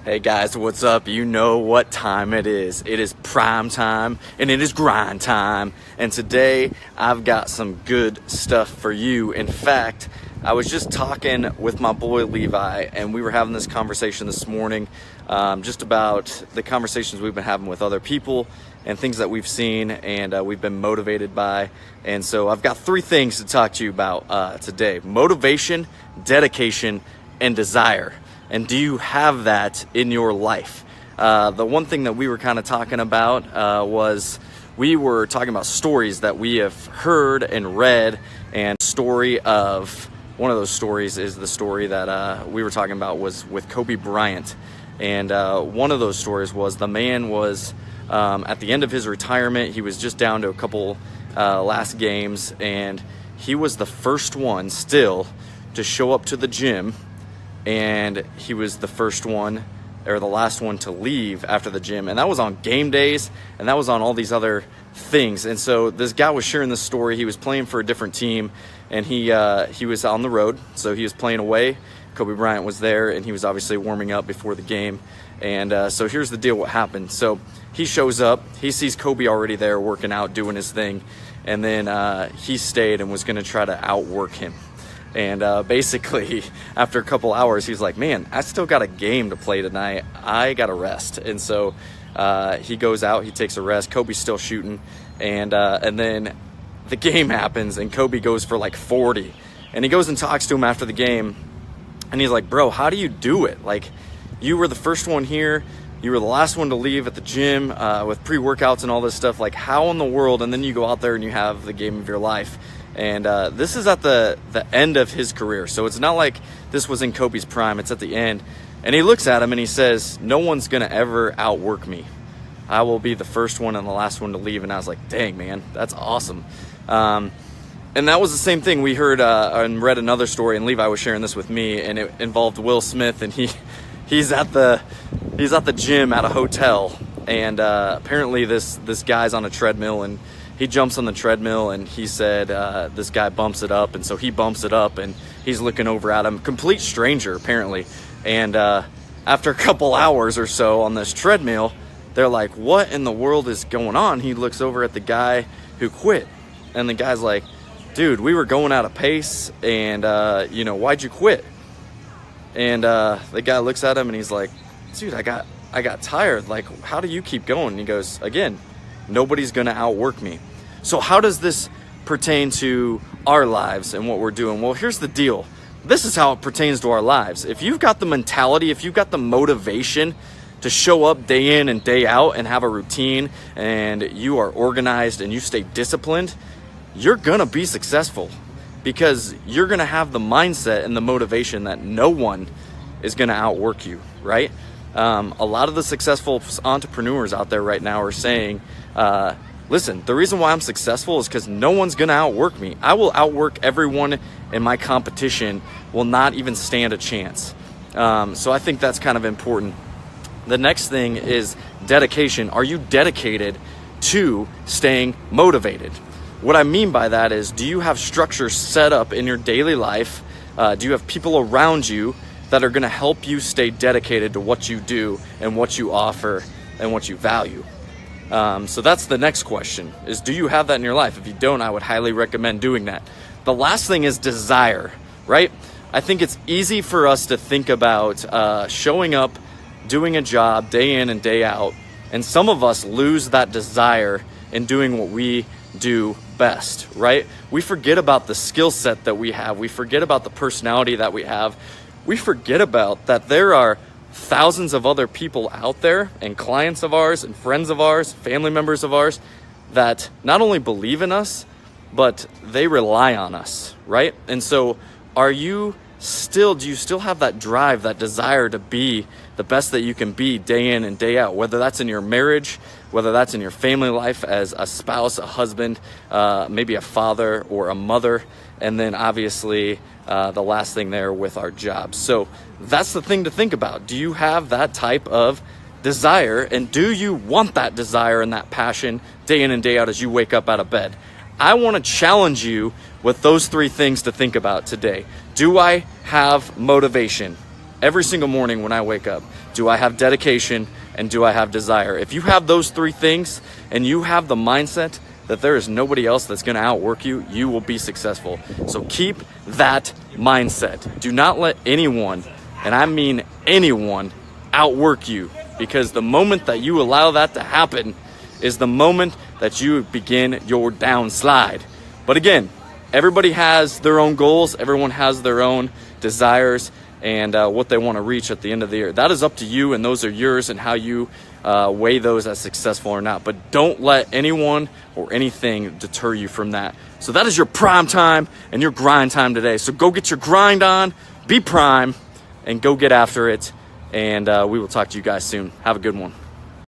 Hey guys, what's up? You know what time it is. It is prime time and it is grind time. And today I've got some good stuff for you. In fact, I was just talking with my boy Levi and we were having this conversation this morning just about the conversations we've been having with other people and things that we've seen and we've been motivated by. And so I've got 3 things to talk to you about today: motivation, dedication, and desire. And do you have that in your life? The one thing that we were kind of talking about was we were talking about stories that we have heard and read. And story of one of those stories is the story that we were talking about was with Kobe Bryant. And one of those stories was the man was at the end of his retirement. He was just down to a couple last games, and he was the first one still to show up to the gym. And he was the first one or the last one to leave after the gym, and that was on game days and that was on all these other things. And so this guy was sharing this story. He was playing for a different team and he was on the road, so he was playing away. Kobe Bryant was there and he was obviously warming up before the game. And so here's the deal, what happened. So he shows up, he sees Kobe already there working out, doing his thing, and then he stayed and was going to try to outwork him. And basically, after a couple hours, he's like, man, I still got a game to play tonight. I got to rest. And so he goes out, he takes a rest. Kobe's still shooting. And then the game happens, and Kobe goes for like 40. And he goes and talks to him after the game. And he's like, bro, how do you do it? Like, you were the first one here. You were the last one to leave at the gym with pre-workouts and all this stuff. Like, how in the world? And then you go out there and you have the game of your life. And this is at the end of his career. So it's not like this was in Kobe's prime. It's at the end. And he looks at him and he says, no one's going to ever outwork me. I will be the first one and the last one to leave. And I was like, dang, man, that's awesome. And that was the same thing. We heard and read another story, and Levi was sharing this with me, and it involved Will Smith. And he's at the gym at a hotel. And apparently this guy's on a treadmill, and he jumps on the treadmill, and he said this guy bumps it up, and so he bumps it up, and he's looking over at him, complete stranger apparently. And after a couple hours or so on this treadmill, they're like, what in the world is going on? He looks over at the guy who quit, and the guy's like, dude, we were going out of pace, and why'd you quit? And the guy looks at him and he's like, dude, I got tired. Like, how do you keep going? And he goes, again, nobody's going to outwork me. So how does this pertain to our lives and what we're doing? Well, here's the deal. This is how it pertains to our lives. If you've got the mentality, if you've got the motivation to show up day in and day out and have a routine, and you are organized and you stay disciplined, you're going to be successful, because you're going to have the mindset and the motivation that no one is going to outwork you, right? A lot of the successful entrepreneurs out there right now are saying, listen, the reason why I'm successful is because no one's going to outwork me. I will outwork everyone, and my competition will not even stand a chance. So I think that's kind of important. The next thing is dedication. Are you dedicated to staying motivated? What I mean by that is, do you have structure set up in your daily life? Do you have people around you that are going to help you stay dedicated to what you do and what you offer and what you value? So that's the next question, is do you have that in your life? If you don't, I would highly recommend doing that. The last thing is desire, right? I think it's easy for us to think about showing up, doing a job day in and day out, and some of us lose that desire in doing what we do best, right? We forget about the skill set that we have. We forget about the personality that we have. We forget about that there are thousands of other people out there, and clients of ours and friends of ours, family members of ours, that not only believe in us, but they rely on us, right? And so do you still have that drive, that desire to be the best that you can be day in and day out, whether that's in your marriage, whether that's in your family life as a spouse, a husband, maybe a father or a mother, and then obviously the last thing there with our jobs. So that's the thing to think about. Do you have that type of desire, and do you want that desire and that passion day in and day out as you wake up out of bed? I want to challenge you with those 3 things to think about today. Do I have motivation? every single morning when I wake up. Do I have dedication and do I have desire? If you have those three things and you have the mindset that there is nobody else that's going to outwork you, you will be successful. So keep that mindset. Do not let anyone, and I mean anyone, outwork you, because the moment that you allow that to happen is the moment that you begin your downslide. But again, everybody has their own goals. Everyone has their own desires and what they want to reach at the end of the year. That is up to you, and those are yours, and how you weigh those as successful or not. But don't let anyone or anything deter you from that. So that is your prime time and your grind time today. So go get your grind on, be prime, and go get after it. And we will talk to you guys soon. Have a good one.